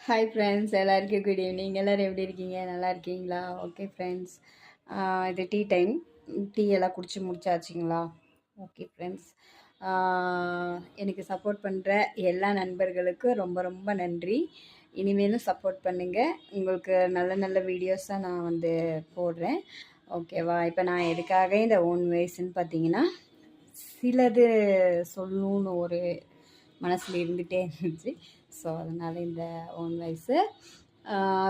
Hi friends, எல்லாருக்கும் good evening. எல்லோரும் எப்படி இருக்கீங்க? நல்லா இருக்கீங்களா? ஓகே ஃப்ரெண்ட்ஸ், இது டீ டைம். டீ எல்லாம் குடிச்சு முடிச்சாச்சுங்களா? ஓகே ஃப்ரெண்ட்ஸ், எனக்கு சப்போர்ட் பண்ணுற எல்லா நண்பர்களுக்கும் ரொம்ப ரொம்ப நன்றி. இனிமேலும் சப்போர்ட் பண்ணுங்கள். உங்களுக்கு நல்ல நல்ல வீடியோஸாக நான் வந்து போடுறேன். ஓகேவா? இப்போ நான் எதுக்காக இந்த ஓன் வாய்ஸ்ன்னு பார்த்தீங்கன்னா, சிலது சொல்லணும்னு ஒரு மனசில் இருந்துகிட்டே இருந்துச்சு. ஸோ அதனால் இந்த ஓன் வாய்ஸு.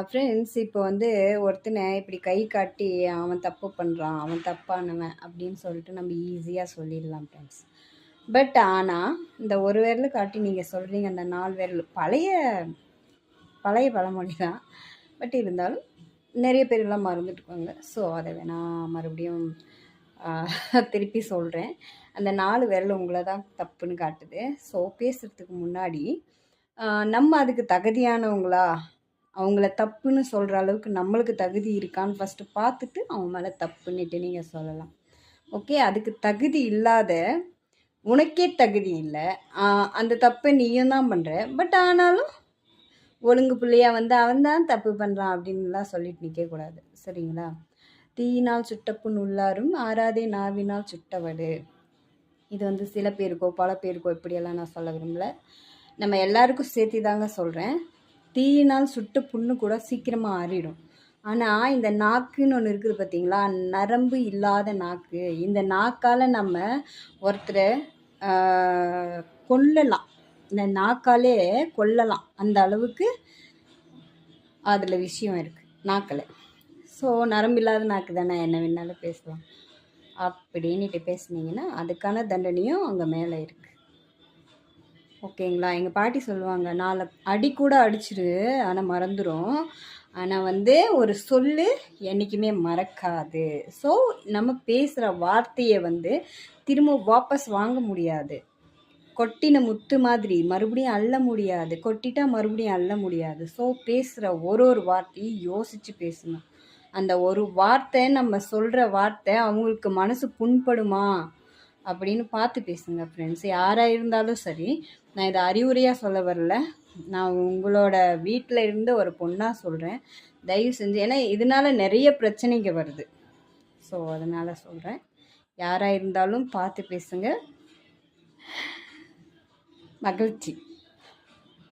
ஃப்ரெண்ட்ஸ், இப்போ வந்து ஒருத்தனை இப்படி கை காட்டி அவன் தப்பு பண்ணுறான், அவன் தப்பானவன் அப்படின்னு சொல்லிட்டு நம்ம ஈஸியாக சொல்லிடலாம் ஃப்ரெண்ட்ஸ். பட் ஆனால் இந்த ஒரு விரல் காட்டி நீங்கள் சொல்கிறீங்க, அந்த 4 விரல் பழைய பழமொழி தான். பட் இருந்தாலும் நிறைய பேரெல்லாம் மறந்துட்டுருக்காங்க. ஸோ அதை வேணால் மறுபடியும் திருப்பி சொல்கிறேன். அந்த 4 விரல் உங்களை தான் தப்புன்னு காட்டுது. ஸோ பேசுகிறதுக்கு முன்னாடி நம்ம அதுக்கு தகுதியானவங்களா, அவங்கள தப்புன்னு சொல்கிற அளவுக்கு நம்மளுக்கு தகுதி இருக்கான்னு ஃபஸ்ட்டு பார்த்துட்டு அவங்க மேலே தப்புன்னுட்டு நீங்கள் சொல்லலாம். ஓகே, அதுக்கு தகுதி இல்லாத, உனக்கே தகுதி இல்லை, அந்த தப்பை நீயும் தான் பண்ணுற. பட் ஆனாலும் ஒழுங்கு பிள்ளையாக வந்து அவன் தான் தப்பு பண்ணுறான் அப்படின்லாம் சொல்லிட்டு நிற்கக்கூடாது. சரிங்களா? தீயினால் சுட்டப்புண் உள்ளாரும், ஆறாதே நாவினால் சுட்டவடு. இது வந்து சில பேருக்கோ பல பேருக்கோ இப்படியெல்லாம் நான் சொல்ல விரும்பல. நம்ம எல்லாருக்கும் சேர்த்து தாங்க சொல்கிறேன். தீயினால் சுட்ட புண்ணு கூட சீக்கிரமாக ஆறிடும். ஆனால் இந்த நாக்குன்னு ஒன்று இருக்குது பார்த்தீங்களா, நரம்பு இல்லாத நாக்கு. இந்த நாக்கால் நம்ம ஒருத்தரை கொல்லலாம். இந்த நாக்காலே கொல்லலாம். அந்த அளவுக்கு அதில் விஷயம் இருக்குது நாக்கில். ஸோ நரம்பு இல்லாத நாக்கு தானே, என்ன வேணாலும் பேசலாம் அப்படின்ட்டு பேசுனீங்கன்னா அதுக்கான தண்டனையும் அங்கே மேலே இருக்குது. ஓகேங்களா? எங்கள் பாட்டி சொல்லுவாங்க, 4 அடி கூட அடிச்சிரு, ஆனால் மறந்துடும். ஆனால் வந்து ஒரு சொல்லு என்றைக்குமே மறக்காது. ஸோ நம்ம பேசுகிற வார்த்தையை வந்து திரும்ப வாபஸ் வாங்க முடியாது. கொட்டின முத்து மாதிரி மறுபடியும் அள்ள முடியாது. கொட்டிட்டா மறுபடியும் அள்ள முடியாது. ஸோ பேசுகிற ஒரு வார்த்தையும் யோசித்து பேசணும். அந்த ஒரு வார்த்தை, நம்ம சொல்கிற வார்த்தை அவங்களுக்கு மனசு புண்படுமா அப்படின்னு பார்த்து பேசுங்க ஃப்ரெண்ட்ஸ். யாராக இருந்தாலும் சரி, நான் இதை அறிவுரையாக சொல்ல வரல, நான் உங்களோட வீட்டில் இருந்து ஒரு பொண்ணாக சொல்கிறேன். தயவு செஞ்சு, ஏன்னா இதனால் நிறைய பிரச்சனைங்க வருது. ஸோ அதனால் சொல்கிறேன், யாராக இருந்தாலும் பார்த்து பேசுங்க. மகிழ்ச்சி.